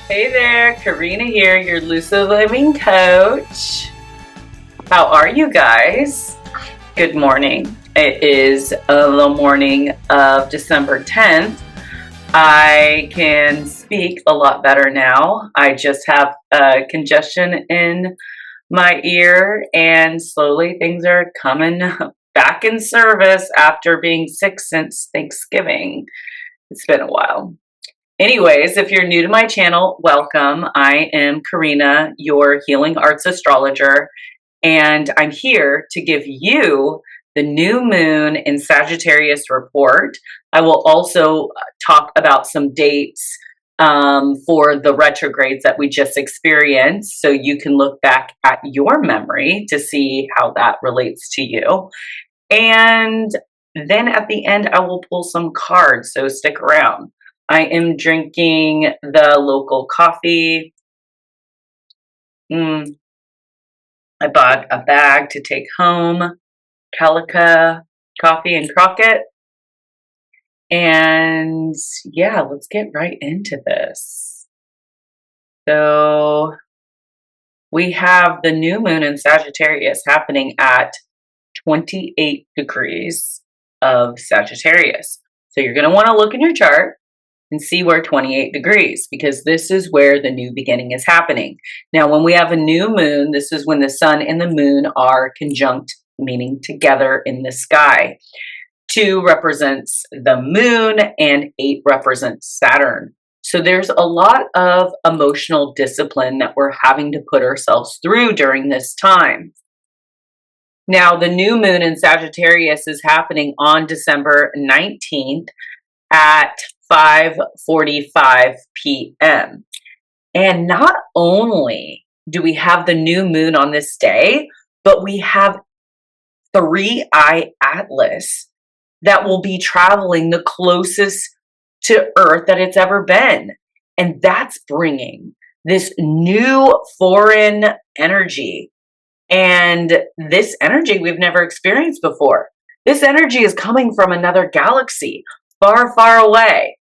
Hey there, Karina here, your Lucid Living coach. How are you guys? Good morning. It is the morning of December 10th. I can speak a lot better now. I just have congestion in my ear, and slowly things are coming back in service after being sick since Thanksgiving. It's been a while. Anyways, if you're new to my channel, welcome. I am Karina, your Healing Arts Astrologer, and I'm here to give you the new moon in Sagittarius report. I will also talk about some dates for the retrogrades that we just experienced, so you can look back at your memory to see how that relates to you. And then at the end, I will pull some cards, so stick around. I am drinking the local coffee. I bought a bag to take home, Calica Coffee and Crockett. And yeah, let's get right into this. So we have the new moon in Sagittarius happening at 28 degrees of Sagittarius. So you're going to want to look in your chart and see where 28 degrees, because this is where the new beginning is happening. Now, when we have a new moon, this is when the sun and the moon are conjunct, meaning together in the sky. 2 represents the moon and 8 represents Saturn. So there's a lot of emotional discipline that we're having to put ourselves through during this time. Now, the new moon in Sagittarius is happening on December 19th at 5:45 p.m. And not only do we have the new moon on this day, but we have 3-eye Atlas that will be traveling the closest to Earth that it's ever been. And that's bringing this new foreign energy. And this energy we've never experienced before. This energy is coming from another galaxy, far, far away.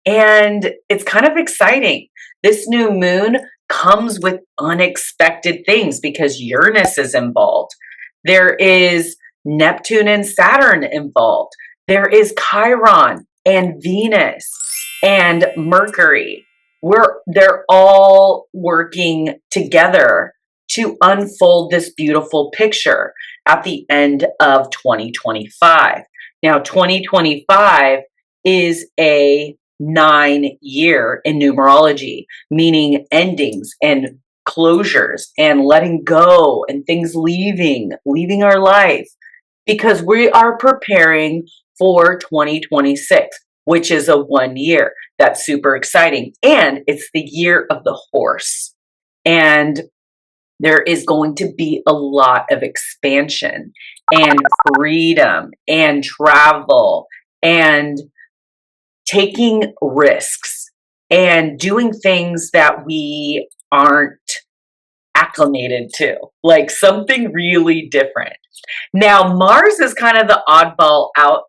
And it's kind of exciting. This new moon comes with unexpected things because Uranus is involved. There is Neptune and Saturn involved. There is Chiron and Venus and Mercury. They're all working together to unfold this beautiful picture at the end of 2025. Now, 2025 is a 9-year in numerology, meaning endings and closures and letting go and things leaving our life, because we are preparing for 2026, which is a 1 year. That's super exciting. And it's the year of the horse. And there is going to be a lot of expansion and freedom and travel and taking risks and doing things that we aren't acclimated to, like something really different. Now, Mars is kind of the oddball out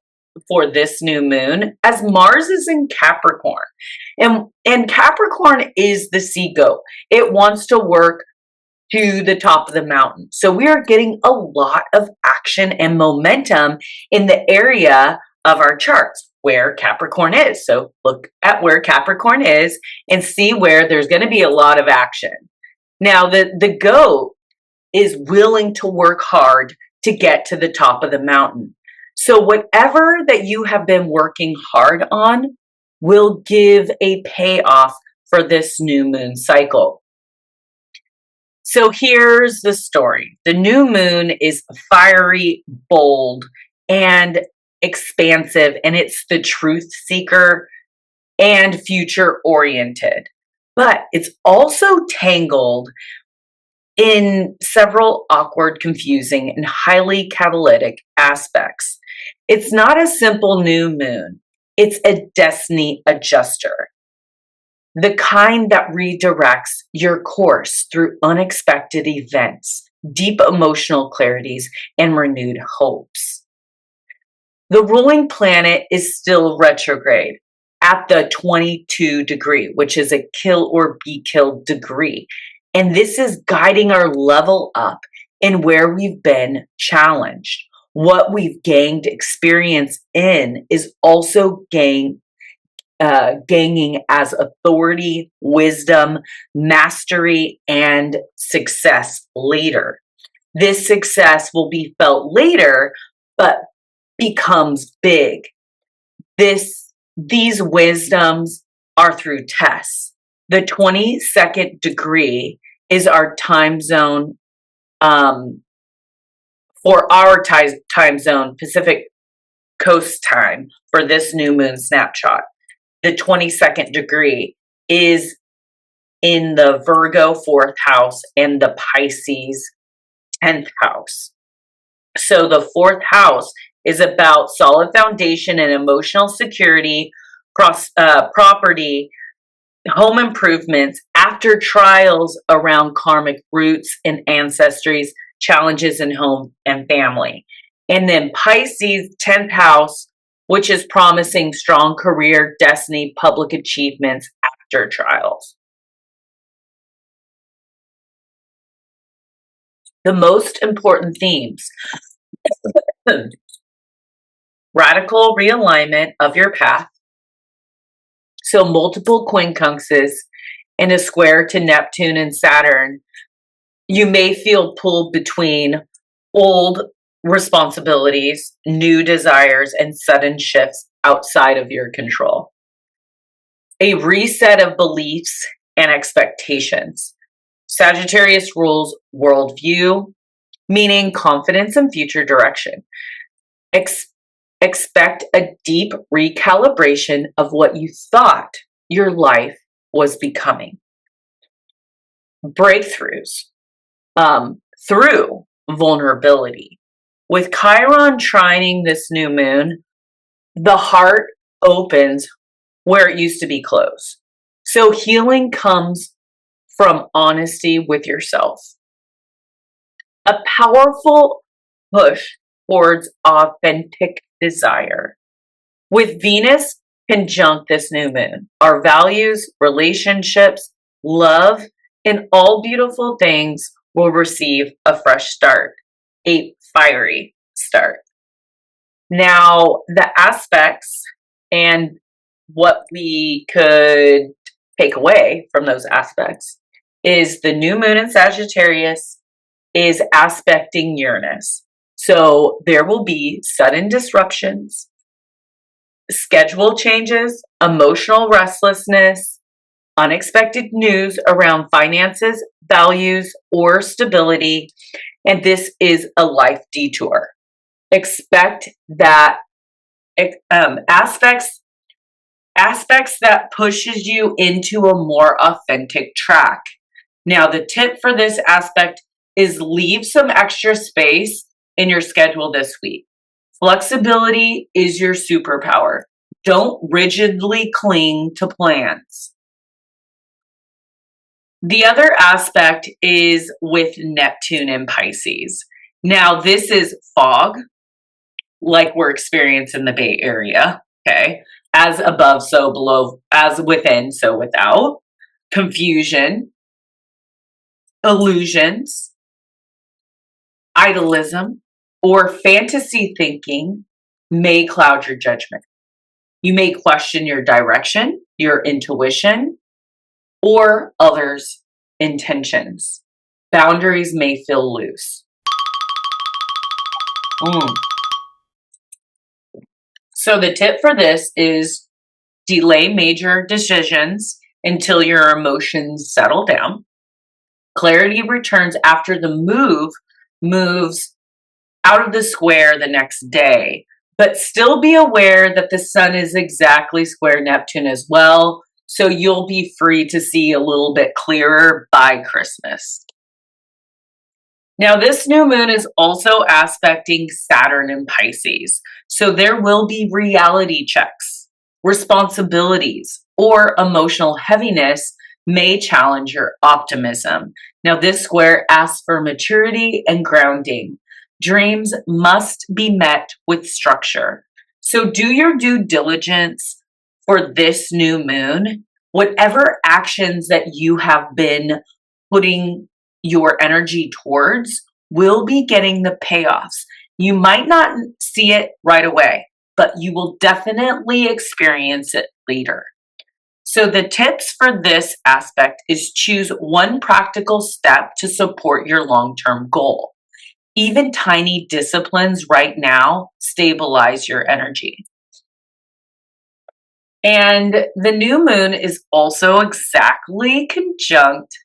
for this new moon, as Mars is in Capricorn. And Capricorn is the sea goat. It wants to work to the top of the mountain. So we are getting a lot of action and momentum in the area of our charts where Capricorn is. So look at where Capricorn is and see where there's going to be a lot of action. Now, the goat is willing to work hard to get to the top of the mountain. So whatever that you have been working hard on will give a payoff for this new moon cycle. So here's the story. The new moon is fiery, bold, and expansive, and it's the truth seeker and future oriented. But it's also tangled in several awkward, confusing, and highly catalytic aspects. It's not a simple new moon. It's a destiny adjuster. The kind that redirects your course through unexpected events, deep emotional clarities, and renewed hopes. The ruling planet is still retrograde at the 22 degree, which is a kill or be killed degree. And this is guiding our level up in where we've been challenged. What we've gained experience in is also gaining as authority, wisdom, mastery, and success later. This success will be felt later, but becomes big. These wisdoms are through tests. The 22nd degree is our time zone, for our time zone, Pacific Coast time, for this new moon snapshot. The 22nd degree is in the Virgo 4th house and the Pisces 10th house. So the 4th house is about solid foundation and emotional security, property, home improvements, after trials around karmic roots and ancestries, challenges in home and family. And then Pisces 10th house, which is promising strong career, destiny, public achievements after trials. The most important themes: radical realignment of your path. So multiple quincunxes in a square to Neptune and Saturn. You may feel pulled between old responsibilities, new desires, and sudden shifts outside of your control. A reset of beliefs and expectations. Sagittarius rules worldview, meaning confidence and future direction. Expect a deep recalibration of what you thought your life was becoming. Breakthroughs through vulnerability. With Chiron trining this new moon, the heart opens where it used to be closed. So healing comes from honesty with yourself. A powerful push towards authentic desire. With Venus conjunct this new moon, our values, relationships, love, and all beautiful things will receive a fresh start, a fiery start. Now, the aspects and what we could take away from those aspects is the new moon in Sagittarius is aspecting Uranus. So there will be sudden disruptions, schedule changes, emotional restlessness, unexpected news around finances, values, or stability. And this is a life detour. Expect that aspects that pushes you into a more authentic track. Now, the tip for this aspect is leave some extra space in your schedule this week. Flexibility is your superpower. Don't rigidly cling to plans. The other aspect is with Neptune and Pisces. Now, this is fog, like we're experiencing in the Bay Area, okay? As above, so below, as within, so without. Confusion, illusions, idealism, or fantasy thinking may cloud your judgment. You may question your direction, your intuition, or others' intentions. Boundaries may feel loose. So the tip for this is delay major decisions until your emotions settle down. Clarity returns after the move moves out of the square the next day, but still be aware that the sun is exactly square Neptune as well. So you'll be free to see a little bit clearer by Christmas. Now, this new moon is also aspecting Saturn in Pisces. So there will be reality checks, responsibilities, or emotional heaviness may challenge your optimism. Now, this square asks for maturity and grounding. Dreams must be met with structure. So do your due diligence for this new moon, whatever actions that you have been putting your energy towards will be getting the payoffs. You might not see it right away, but you will definitely experience it later. So the tips for this aspect is choose one practical step to support your long-term goal. Even tiny disciplines right now stabilize your energy. And the new moon is also exactly conjunct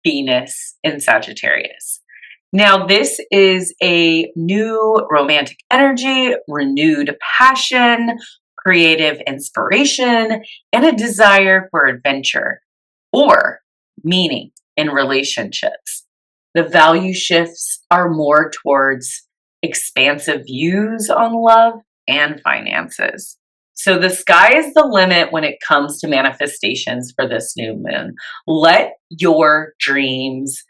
Venus in Sagittarius. Now, this is a new romantic energy, renewed passion, creative inspiration, and a desire for adventure or meaning in relationships. The value shifts are more towards expansive views on love and finances. So the sky is the limit when it comes to manifestations for this new moon. Let your dreams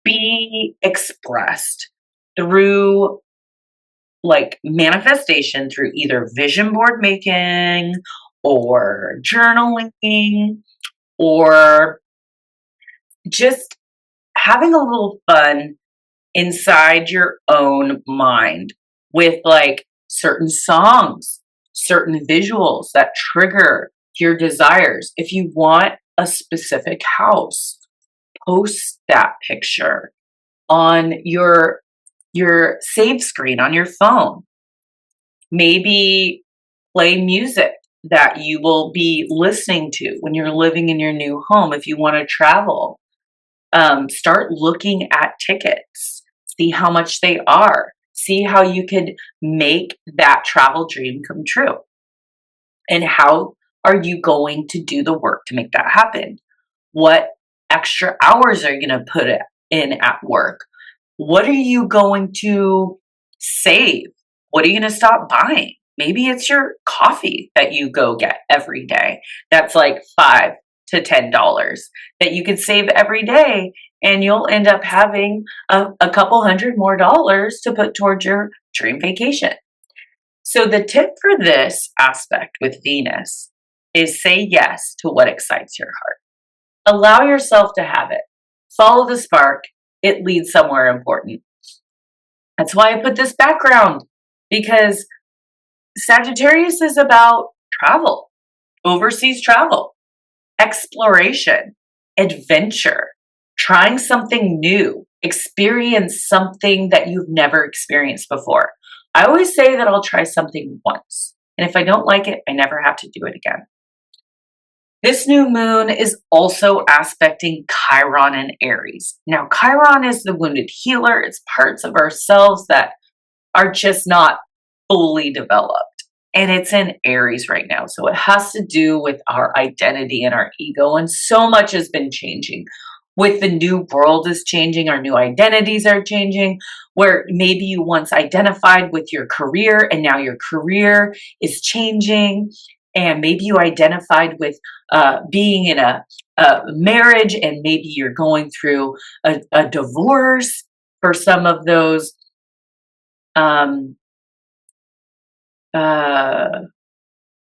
be expressed through manifestation through either vision board making or journaling or just having a little fun inside your own mind with certain songs, certain visuals that trigger your desires. If you want a specific house, post that picture on your save screen on your phone. Maybe play music that you will be listening to when you're living in your new home. If you want to travel, start looking at tickets, see how much they are, see how you could make that travel dream come true. And how are you going to do the work to make that happen? What extra hours are you going to put in at work? What are you going to save? What are you going to stop buying? Maybe it's your coffee that you go get every day. That's like $5 to $10 that you could save every day, and you'll end up having a couple $100 more to put towards your dream vacation. So the tip for this aspect with Venus is say yes to what excites your heart. Allow yourself to have it. Follow the spark. It leads somewhere important. That's why I put this background, because Sagittarius is about travel, overseas travel, exploration, adventure, trying something new, experience something that you've never experienced before. I always say that I'll try something once, and if I don't like it, I never have to do it again. This new moon is also aspecting Chiron and Aries. Now, Chiron is the wounded healer. It's parts of ourselves that are just not fully developed. And it's in Aries right now. So it has to do with our identity and our ego. And so much has been changing. With the new world is changing, our new identities are changing, where maybe you once identified with your career and now your career is changing. And maybe you identified with being in a marriage, and maybe you're going through a divorce for some of those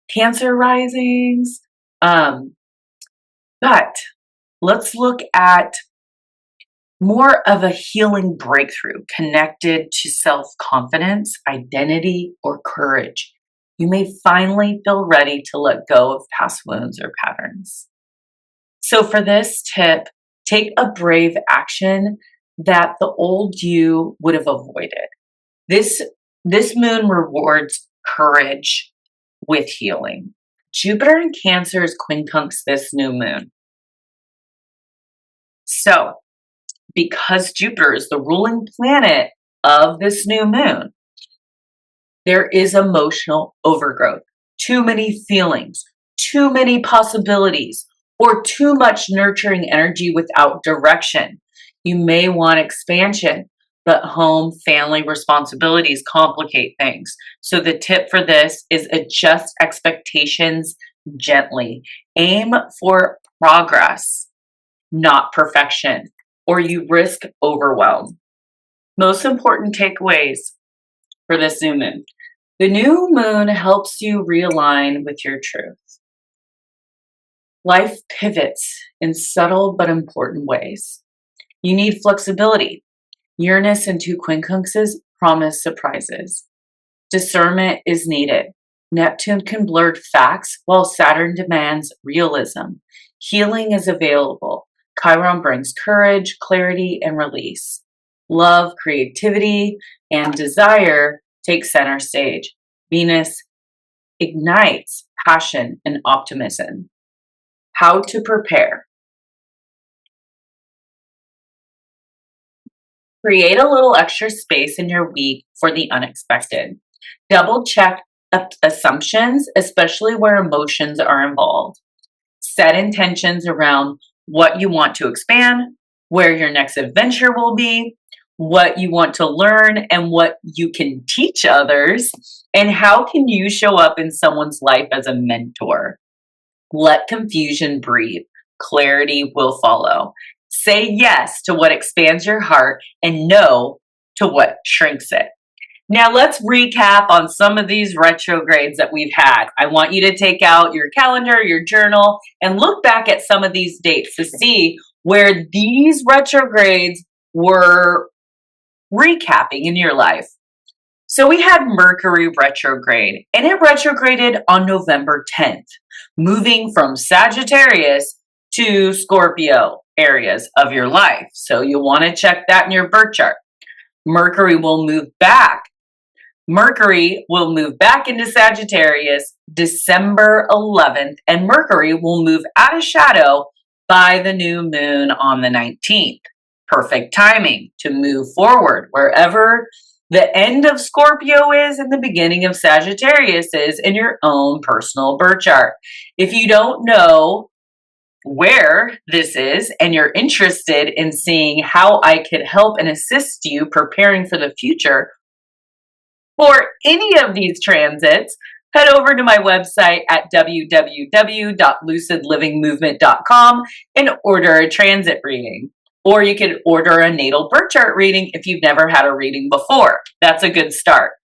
Cancer risings. But let's look at more of a healing breakthrough connected to self-confidence, identity, or courage. You may finally feel ready to let go of past wounds or patterns. So for this tip, take a brave action that the old you would have avoided. This moon rewards courage with healing. Jupiter in Cancer is quincunx this new moon. So because Jupiter is the ruling planet of this new moon, there is emotional overgrowth, too many feelings, too many possibilities, or too much nurturing energy without direction. You may want expansion, but home, family responsibilities complicate things. So the tip for this is adjust expectations gently. Aim for progress, not perfection, or you risk overwhelm. Most important takeaways for this new moon. The new moon helps you realign with your truth. Life pivots in subtle but important ways. You need flexibility. Uranus and two quincunxes promise surprises. Discernment is needed. Neptune can blur facts while Saturn demands realism. Healing is available. Chiron brings courage, clarity, and release. Love, creativity, and desire take center stage. Venus ignites passion and optimism. How to prepare. Create a little extra space in your week for the unexpected. Double check assumptions, especially where emotions are involved. Set intentions around what you want to expand, where your next adventure will be, what you want to learn, and what you can teach others, and how can you show up in someone's life as a mentor. Let confusion breathe. Clarity will follow. Say yes to what expands your heart and no to what shrinks it. Now let's recap on some of these retrogrades that we've had. I want you to take out your calendar, your journal, and look back at some of these dates to see where these retrogrades were recapping in your life. So we had Mercury retrograde, and it retrograded on November 10th, moving from Sagittarius to Scorpio areas of your life. So you'll want to check that in your birth chart. Mercury will move back into Sagittarius December 11th, and Mercury will move out of shadow by the new moon on the 19th. Perfect timing to move forward wherever the end of Scorpio is and the beginning of Sagittarius is in your own personal birth chart. If you don't know where this is and you're interested in seeing how I could help and assist you preparing for the future for any of these transits, head over to my website at www.lucidlivingmovement.com and order a transit reading. Or you can order a natal birth chart reading if you've never had a reading before. That's a good start.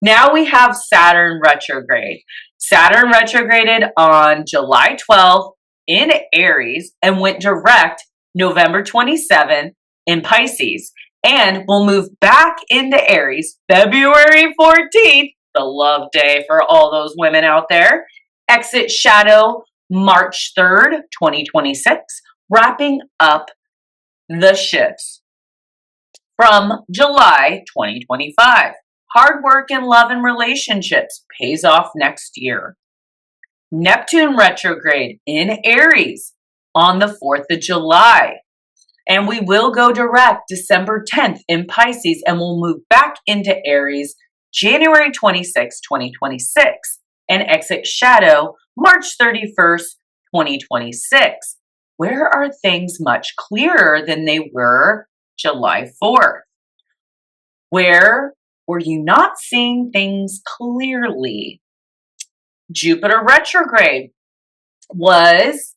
Now we have Saturn retrograde. Saturn retrograded on July 12th in Aries and went direct November 27th in Pisces, and will move back into Aries February 14th, the love day for all those women out there. Exit shadow March 3rd, 2026, wrapping up the shifts from July 2025. Hard work in love and relationships pays off next year. Neptune retrograde in Aries on the 4th of July. And we will go direct December 10th in Pisces, and we'll move back into Aries January 26, 2026, and exit shadow March 31st, 2026. Where are things much clearer than they were July 4th? Where were you not seeing things clearly? Jupiter retrograde was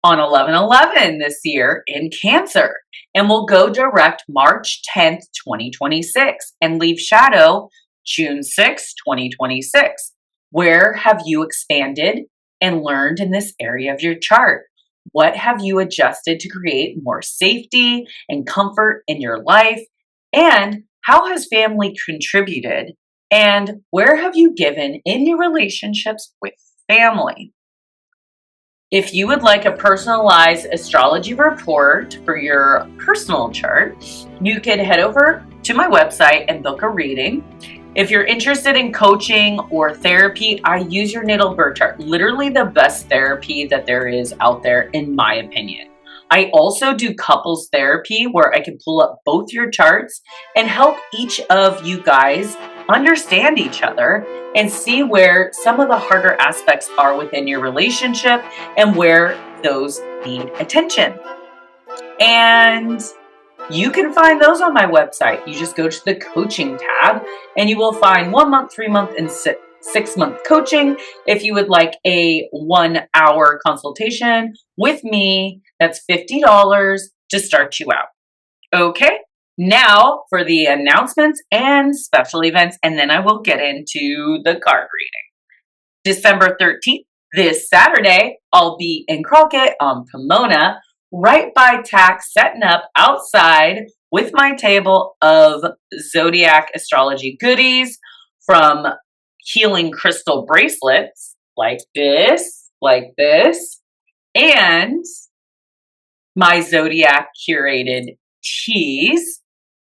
on 11/11 this year in Cancer, and will go direct March 10th, 2026, and leave shadow June 6th, 2026. Where have you expanded and learned in this area of your chart? What have you adjusted to create more safety and comfort in your life? And how has family contributed? And where have you given in your relationships with family? If you would like a personalized astrology report for your personal chart, you can head over to my website and book a reading. If you're interested in coaching or therapy, I use your natal birth chart. Literally the best therapy that there is out there, in my opinion. I also do couples therapy where I can pull up both your charts and help each of you guys understand each other and see where some of the harder aspects are within your relationship and where those need attention. And you can find those on my website. You just go to the coaching tab and you will find 1 month, 3 month, and 6 month coaching. If you would like a 1 hour consultation with me, that's $50 to start you out. Okay, now for the announcements and special events, and then I will get into the card reading. December 13th This Saturday, I'll be in Crockett on Pomona, right by TAC, setting up outside with my table of ZODIAC astrology goodies, from healing crystal bracelets like this, and my Zodiac curated teas.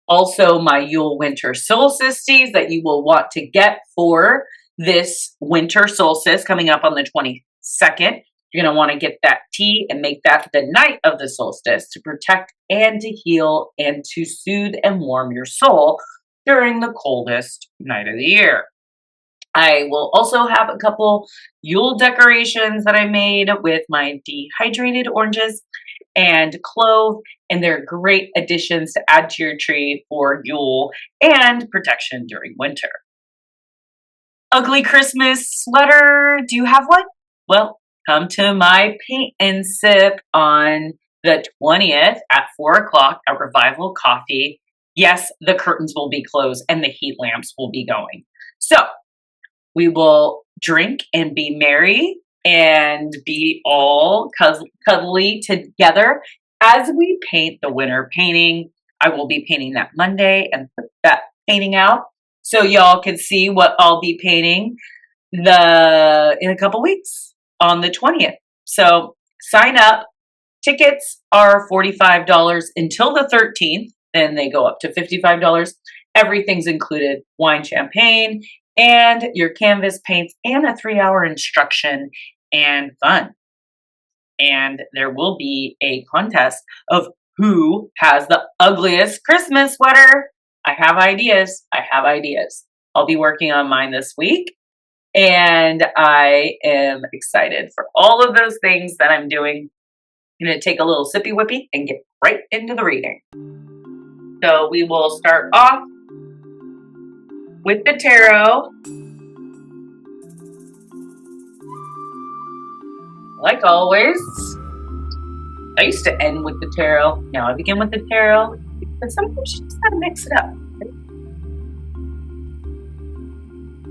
Also, my Yule winter solstice teas that you will want to get for this winter solstice coming up on the 22nd. You're going to want to get that tea and make that the night of the solstice to protect and to heal and to soothe and warm your soul during the coldest night of the year. I will also have a couple Yule decorations that I made with my dehydrated oranges and clove, and they're great additions to add to your tree for Yule and protection during winter. Ugly Christmas sweater, do you have one? Well, come to my paint and sip on the 20th at 4 o'clock at Revival Coffee. Yes, the curtains will be closed and the heat lamps will be going. So we will drink and be merry and be all cuddly together as we paint the winter painting. I will be painting that Monday and put that painting out so y'all can see what I'll be painting in a couple weeks on the 20th. So sign up. Tickets are $45 until the 13th. Then they go up to $55. Everything's included: wine, champagne, and your canvas paints, and a 3-hour instruction and fun. And there will be a contest of who has the ugliest Christmas sweater. I have ideas. I'll be working on mine this week, and I am excited for all of those things that I'm doing. I'm going to take a little sippy whippy and get right into the reading. So we will start off with the tarot. Like always, I used to end with the tarot. Now I begin with the tarot, but sometimes you just gotta mix it up.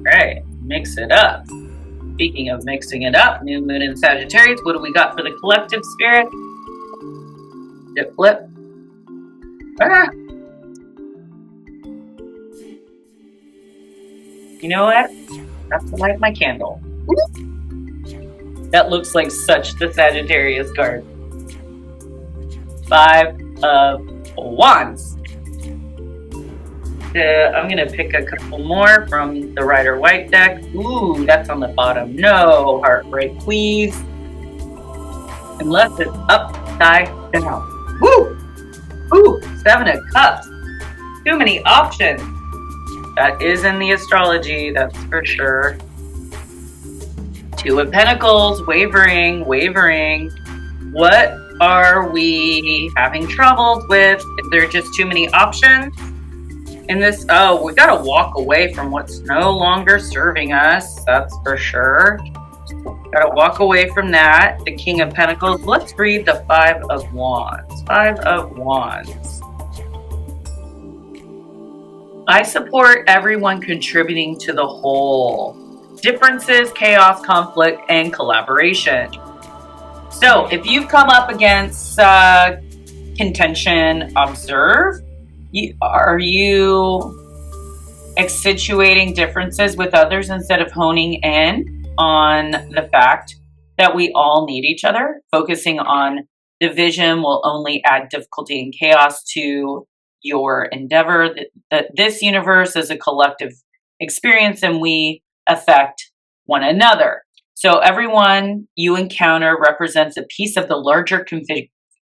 Alright, mix it up. Speaking of mixing it up, new moon in Sagittarius, what do we got for the collective spirit? Did it flip? Ah! You know what? I have to light my candle. That looks like such the Sagittarius card. 5 of Wands. I'm going to pick a couple more from the Rider-Waite deck. Ooh, that's on the bottom. No heartbreak, please. Unless it's upside down. Woo! Ooh, 7 of Cups. Too many options. That is in the astrology, that's for sure. 2 of Pentacles, wavering. What are we having troubles with? Is there just too many options in this? Oh, we gotta walk away from what's no longer serving us, that's for sure. Gotta walk away from that. The King of Pentacles. Let's read the 5 of Wands. 5 of Wands. I support everyone contributing to the whole. Differences, chaos, conflict, and collaboration. So if you've come up against contention, observe. Are you accentuating differences with others instead of honing in on the fact that we all need each other? Focusing on division will only add difficulty and chaos to your endeavor. That this universe is a collective experience and we affect one another. So everyone you encounter represents a piece of the larger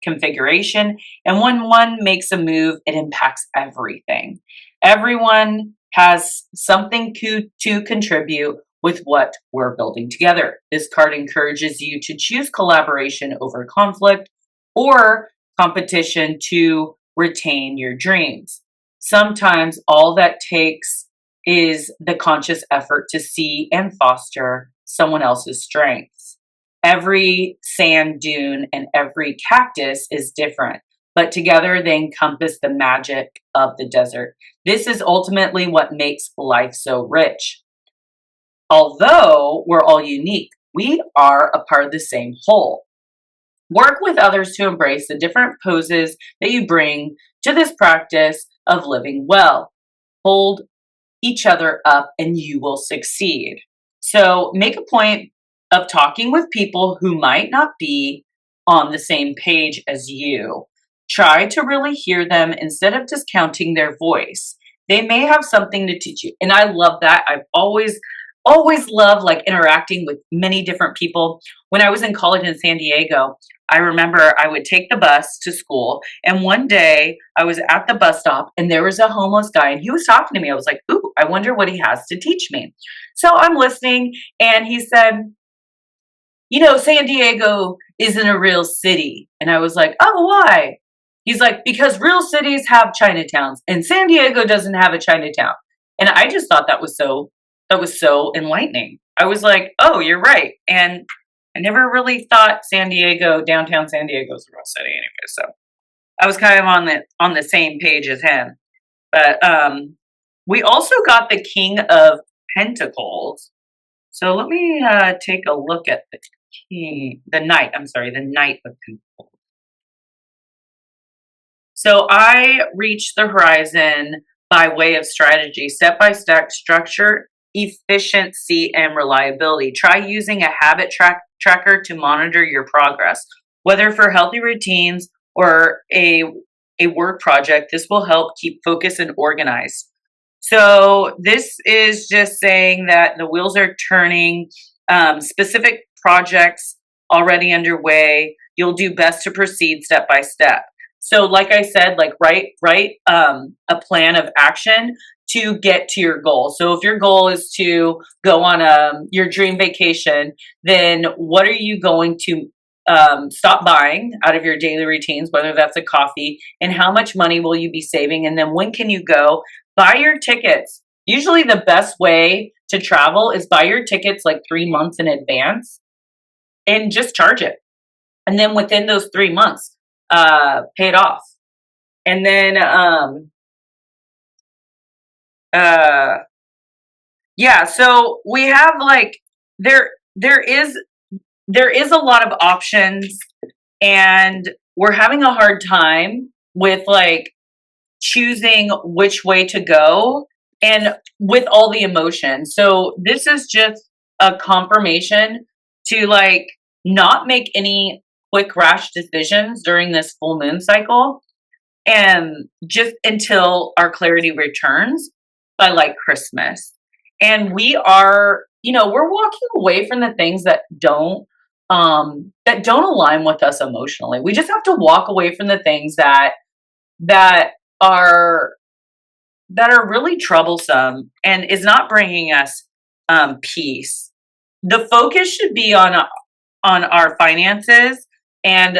configuration, and when one makes a move, it impacts everything. Everyone has something to contribute with what we're building together. This card encourages you to choose collaboration over conflict or competition to retain your dreams. Sometimes all that takes is the conscious effort to see and foster someone else's strengths. Every sand dune and every cactus is different, but together they encompass the magic of the desert. This is ultimately what makes life so rich. Although we're all unique, We are a part of the same whole. Work with others to embrace the different poses that you bring to this practice of living well. Hold each other up and you will succeed. So make a point of talking with people who might not be on the same page as you. Try to really hear them instead of discounting their voice. They may have something to teach you. And I love that. I've always loved like interacting with many different people. When I was in college in San Diego, I remember I would take the bus to school, and one day I was at the bus stop and there was a homeless guy and he was talking to me. I was like, ooh, I wonder what he has to teach me. So I'm listening, and he said, San Diego isn't a real city. And I was like, oh, why? He's like, because real cities have Chinatowns and San Diego doesn't have a Chinatown. And I just thought that was so enlightening. I was like, oh, you're right. And I never really thought downtown San Diego is a real city anyway. So I was kind of on the same page as him. But we also got the King of Pentacles. So let me take a look at the Knight of Pentacles. So I reached the horizon by way of strategy, step-by-step structure, efficiency, and reliability. Try using a habit tracker to monitor your progress, whether for healthy routines or a work project. This will help keep focused and organized. So this is just saying that the wheels are turning, specific projects already underway. You'll do best to proceed step by step. So like I said, like write a plan of action to get to your goal. So if your goal is to go on your dream vacation, then what are you going to stop buying out of your daily routines, whether that's a coffee, and how much money will you be saving? And then when can you go? Buy your tickets. Usually the best way to travel is buy your tickets like 3 months in advance and just charge it. And then within those 3 months, pay it off. And then, yeah, so we have like, there is a lot of options, and we're having a hard time with like choosing which way to go and with all the emotion. So this is just a confirmation to like not make any quick rash decisions during this full moon cycle, and just until our clarity returns by like Christmas. And we are, we're walking away from the things that don't align with us emotionally. We just have to walk away from the things that are really troublesome and is not bringing us peace. The focus should be on our finances and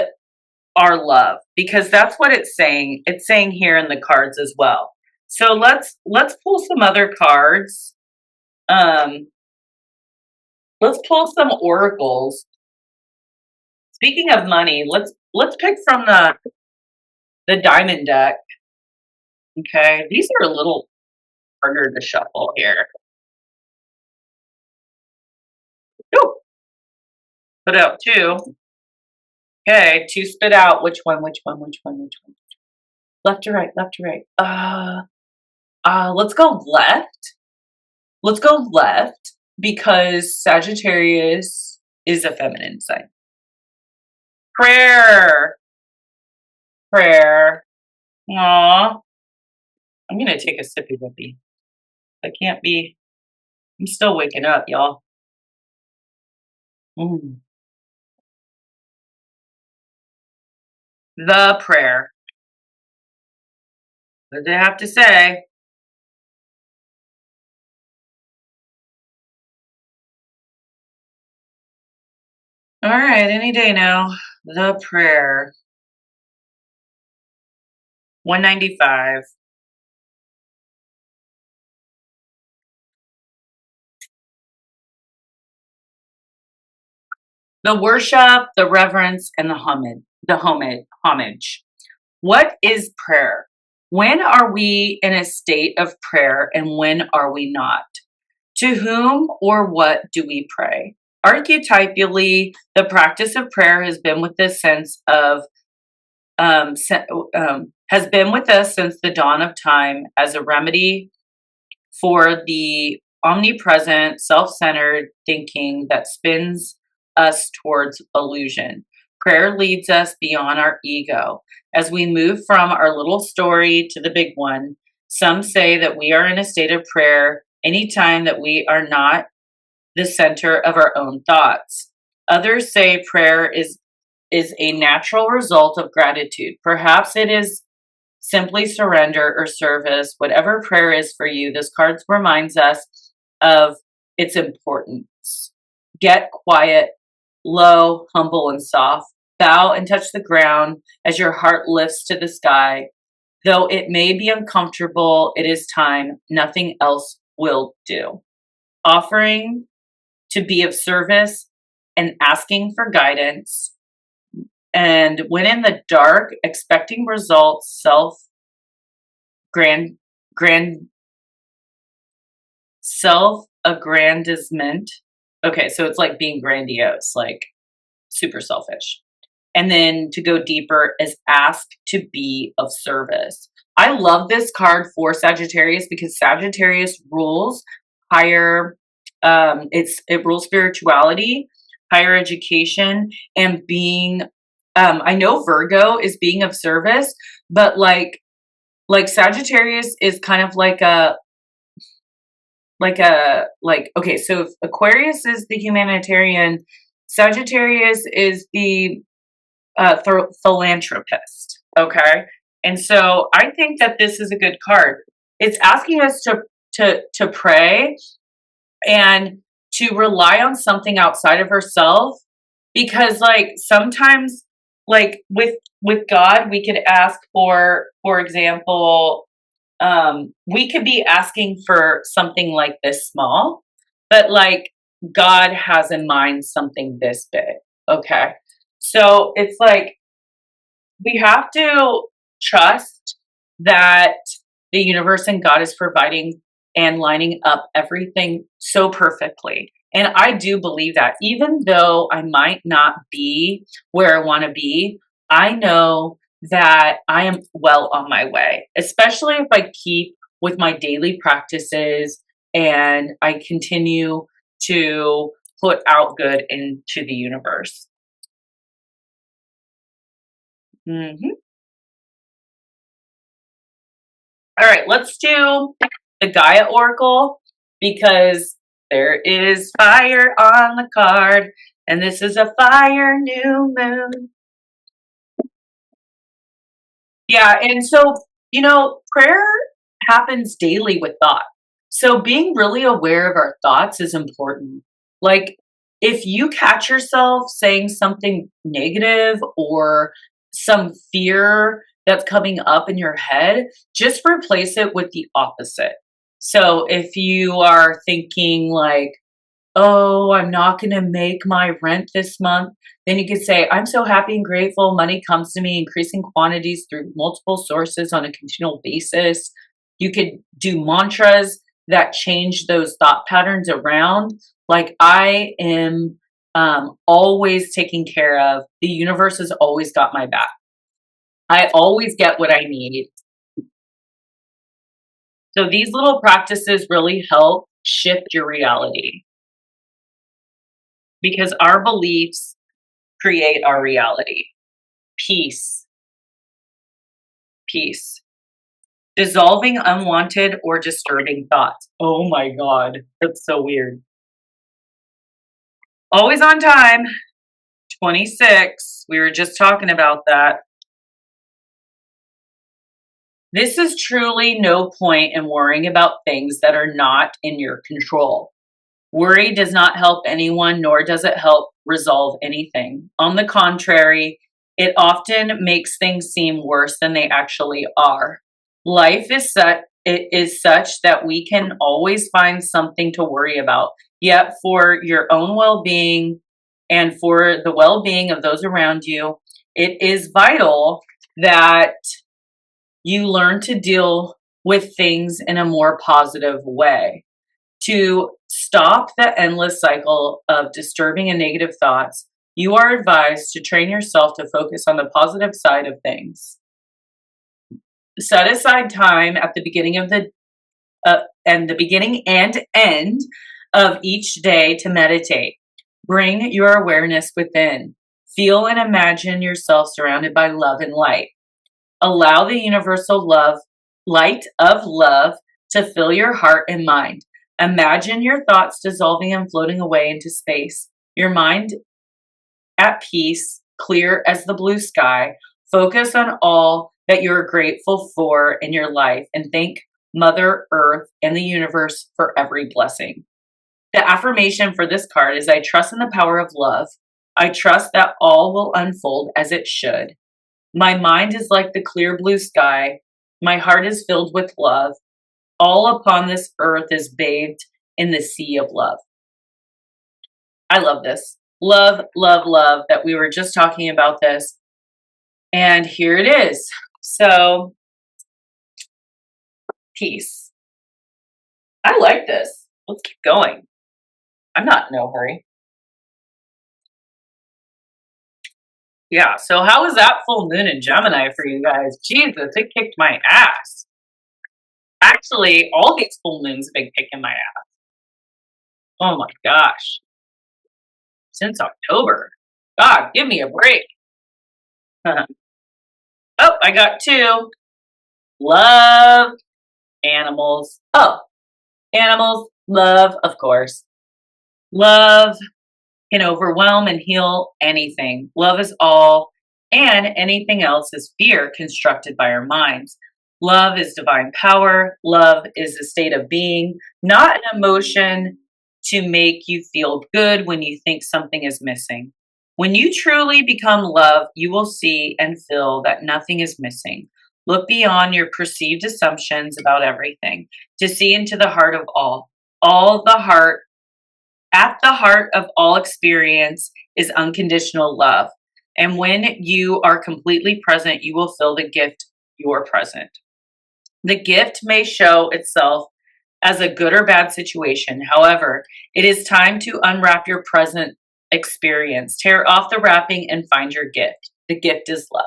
our love, because that's what it's saying. It's saying here in the cards as well. So let's pull some other cards. Let's pull some oracles. Speaking of money, let's pick from the diamond deck. Okay, these are a little harder to shuffle here. Ooh, put out 2. Okay, 2 spit out. Which one? Left to right, left to right. Let's go left. Let's go left because Sagittarius is a feminine sign. Prayer. Aww. I'm gonna take a sippy whippy. I can't be. I'm still waking up, y'all. The prayer. What did I have to say? All right, any day now. The prayer. 195. The worship, the reverence, and the homage. What is prayer? When are we in a state of prayer and when are we not? To whom or what do we pray? Archetypally, the practice of prayer has been with this sense of has been with us since the dawn of time as a remedy for the omnipresent, self-centered thinking that spins us towards illusion. Prayer leads us beyond our ego. As we move from our little story to the big one, some say that we are in a state of prayer anytime that we are not the center of our own thoughts. Others say prayer is a natural result of gratitude. Perhaps it is simply surrender or service. Whatever prayer is for you, this card reminds us of its importance. Get quiet, low, humble, and soft. Bow and touch the ground as your heart lifts to the sky. Though it may be uncomfortable, it is time. Nothing else will do. Offering to be of service and asking for guidance. And when in the dark, expecting results, self-aggrandizement. Okay, so it's like being grandiose, like super selfish. And then to go deeper is ask to be of service. I love this card for Sagittarius because Sagittarius rules higher, it rules spirituality, higher education, and being, I know Virgo is being of service, but like Sagittarius is kind of okay, so if Aquarius is the humanitarian, Sagittarius is the philanthropist. Okay. And so I think that this is a good card. It's asking us to pray and to rely on something outside of ourselves, because like sometimes like with God, we could ask for example, we could be asking for something like this small, but like God has in mind something this big. Okay. So it's like we have to trust that the universe and God is providing and lining up everything so perfectly. And I do believe that even though I might not be where I want to be, I know that I am well on my way, especially if I keep with my daily practices and I continue to put out good into the universe. Mm-hmm. All right, let's do the Gaia Oracle because there is fire on the card, and this is a fire new moon. Yeah, and so, prayer happens daily with thought. So being really aware of our thoughts is important. Like, if you catch yourself saying something negative or some fear that's coming up in your head, just replace it with the opposite. So if you are thinking like, oh, I'm not going to make my rent this month, then you could say, I'm so happy and grateful. Money comes to me in increasing quantities through multiple sources on a continual basis. You could do mantras that change those thought patterns around. Like, I am always taken care of. The universe has always got my back. I always get what I need. So these little practices really help shift your reality, because our beliefs create our reality. Peace. Peace. Dissolving unwanted or disturbing thoughts. Oh my God, that's so weird. Always on time. 26. We were just talking about that. This is truly no point in worrying about things that are not in your control. Worry does not help anyone, nor does it help resolve anything. On the contrary, it often makes things seem worse than they actually are. Life is such that we can always find something to worry about. Yet for your own well-being and for the well-being of those around you, it is vital that you learn to deal with things in a more positive way, to Stop the endless cycle of disturbing and negative thoughts. You are advised to train yourself to focus on the positive side of things. Set aside time at the beginning of the beginning and end of each day to meditate. Bring your awareness within. Feel and imagine yourself surrounded by love and light. Allow the universal light of love to fill your heart and mind. Imagine your thoughts dissolving and floating away into space. Your mind at peace, clear as the blue sky. Focus on all that you're grateful for in your life and thank Mother Earth and the universe for every blessing. The affirmation for this card is I trust in the power of love. I trust that all will unfold as it should. My mind is like the clear blue sky. My heart is filled with love. All upon this earth is bathed in the sea of love. I love this. Love, love, love that we were just talking about this. And here it is. So, peace. I like this. Let's keep going. I'm not in no hurry. Yeah, so how was that full moon in Gemini for you guys? Jesus, it kicked my ass. Actually, all these full moons have been kicking my ass. Oh my gosh. Since October. God, give me a break. Oh, I got two. Love animals. Oh, animals, love, of course. Love can overwhelm and heal anything. Love is all, and anything else is fear constructed by our minds. Love is divine power. Love is a state of being, not an emotion to make you feel good when you think something is missing. When you truly become love, you will see and feel that nothing is missing. Look beyond your perceived assumptions about everything to see into the heart of all. At the heart of all experience is unconditional love. And when you are completely present, you will feel the gift you are present. The gift may show itself as a good or bad situation. However, it is time to unwrap your present experience. Tear off the wrapping and find your gift. The gift is love.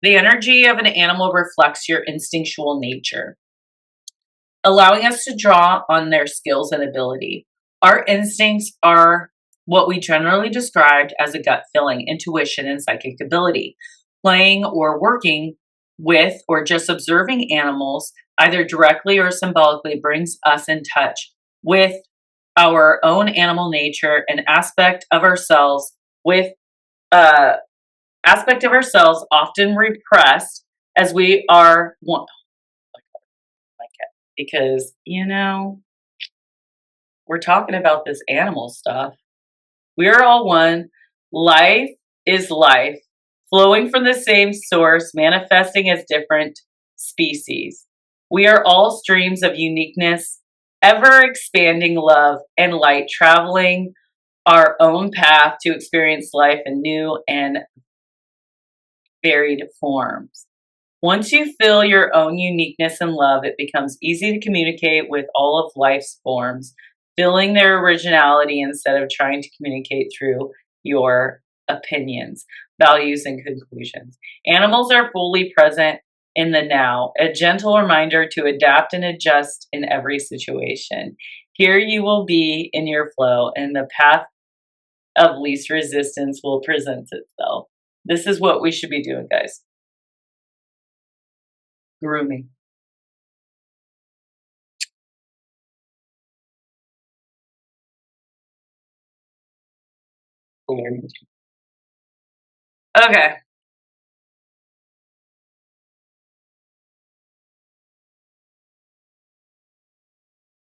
The energy of an animal reflects your instinctual nature, allowing us to draw on their skills and ability. Our instincts are what we generally described as a gut feeling, intuition, and psychic ability. Playing or working with or just observing animals, either directly or symbolically, brings us in touch with our own animal nature, an aspect of ourselves often repressed as we are one. Because, we're talking about this animal stuff. We are all one. Life is life, flowing from the same source, manifesting as different species. We are all streams of uniqueness, ever expanding love and light, traveling our own path to experience life in new and varied forms. Once you feel your own uniqueness and love, it becomes easy to communicate with all of life's forms, feeling their originality instead of trying to communicate through your opinions, values, and conclusions. Animals are fully present in the now, a gentle reminder to adapt and adjust in every situation. Here you will be in your flow, and the path of least resistance will present itself. This is what we should be doing, guys. Grooming. Okay.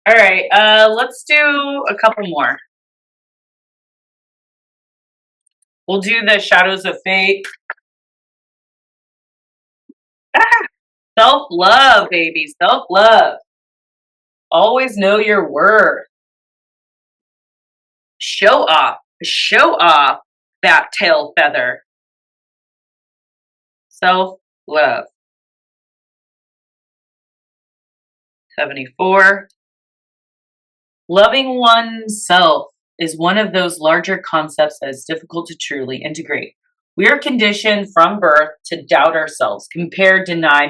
All right. Let's do a couple more. We'll do the Shadows of Fate. Self-love, baby. Self-love. Always know your worth. Show off. Show off that tail feather. Self-love. 74. Loving oneself is one of those larger concepts that is difficult to truly integrate. We are conditioned from birth to doubt ourselves, compare, deny,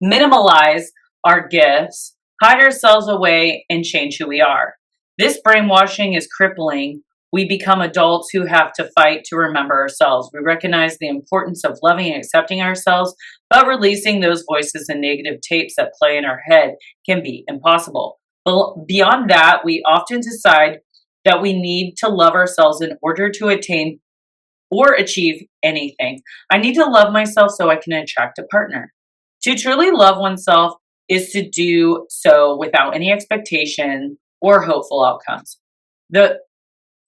minimalize our gifts, hide ourselves away, and change who we are. This brainwashing is crippling. We become adults who have to fight to remember ourselves. We recognize the importance of loving and accepting ourselves, but releasing those voices and negative tapes that play in our head can be impossible. But beyond that, we often decide that we need to love ourselves in order to attain or achieve anything. I need to love myself so I can attract a partner. To truly love oneself is to do so without any expectation or hopeful outcomes. The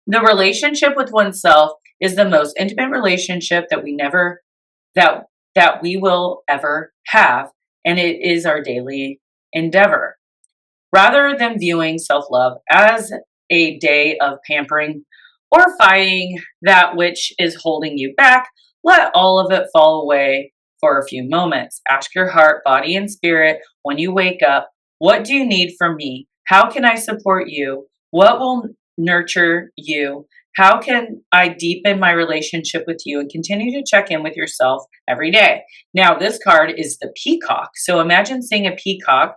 relationship with oneself is the most intimate relationship that we will ever have, and it is our daily endeavor. Rather than viewing self-love as a day of pampering or fighting that which is holding you back, let all of it fall away for a few moments. Ask your heart, body, and spirit when you wake up, what do you need from me? How can I support you? What will nurture you? How can I deepen my relationship with you? And continue to check in with yourself every day. Now, this card is the peacock. So imagine seeing a peacock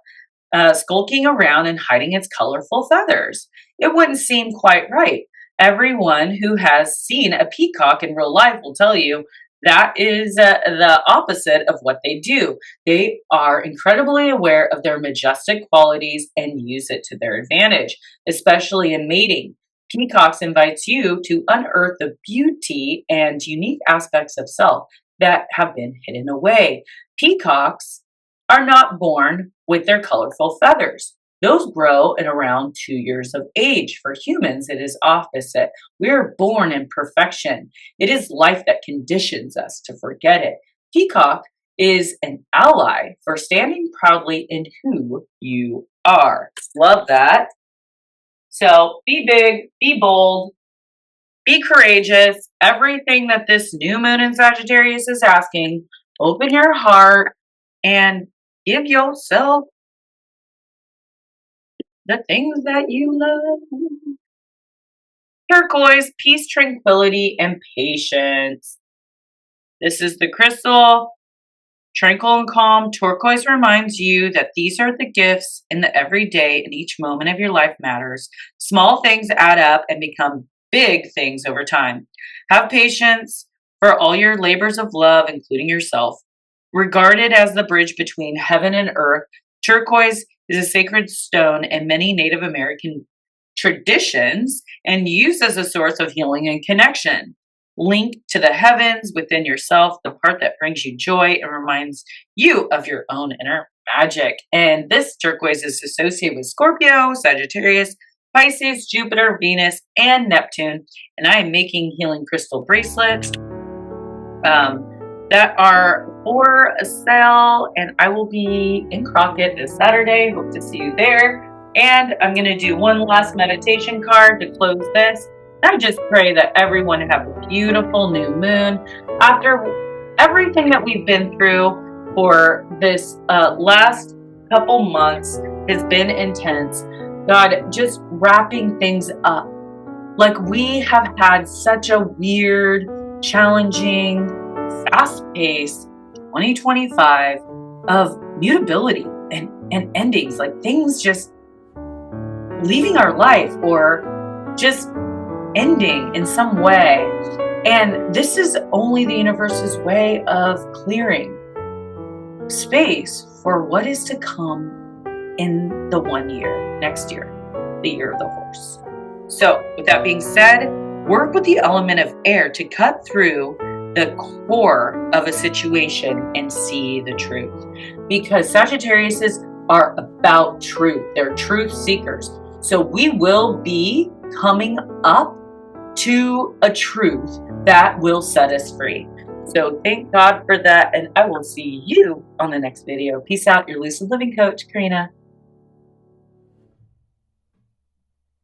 skulking around and hiding its colorful feathers. It wouldn't seem quite right. Everyone who has seen a peacock in real life will tell you that is the opposite of what they do. They are incredibly aware of their majestic qualities and use it to their advantage, especially in mating. Peacocks invites you to unearth the beauty and unique aspects of self that have been hidden away. Peacocks are not born with their colorful feathers. Those grow at around 2 years of age. For humans, it is opposite. We are born in perfection. It is life that conditions us to forget it. Peacock is an ally for standing proudly in who you are. Love that. So be big, be bold, be courageous. Everything that this new moon in Sagittarius is asking, open your heart and give yourself the things that you love. Turquoise, peace, tranquility, and patience. This is the crystal, tranquil and calm. Turquoise reminds you that these are the gifts in the everyday, and each moment of your life matters. Small things add up and become big things over time. Have patience for all your labors of love, including yourself. Regarded as the bridge between heaven and earth, turquoise is a sacred stone in many Native American traditions and used as a source of healing and connection. Linked to the heavens within yourself, the part that brings you joy and reminds you of your own inner magic. And this turquoise is associated with Scorpio, Sagittarius, Pisces, Jupiter, Venus, and Neptune. And I am making healing crystal bracelets that are for sale, and I will be in Crockett this Saturday. Hope to see you there. And I'm going to do one last meditation card to close this. I just pray that everyone have a beautiful new moon. After everything that we've been through for this last couple months has been intense. God, just wrapping things up. Like, we have had such a weird, challenging, fast-paced 2025 of mutability and endings, like things just leaving our life or just ending in some way. And this is only the universe's way of clearing space for what is to come in the 1 year, next year, the year of the horse. So with that being said, work with the element of air to cut through the core of a situation and see the truth. Because Sagittariuses are about truth. They're truth seekers. So we will be coming up to a truth that will set us free. So thank God for that, and I will see you on the next video. Peace out, your Lucid Living Coach, Karina.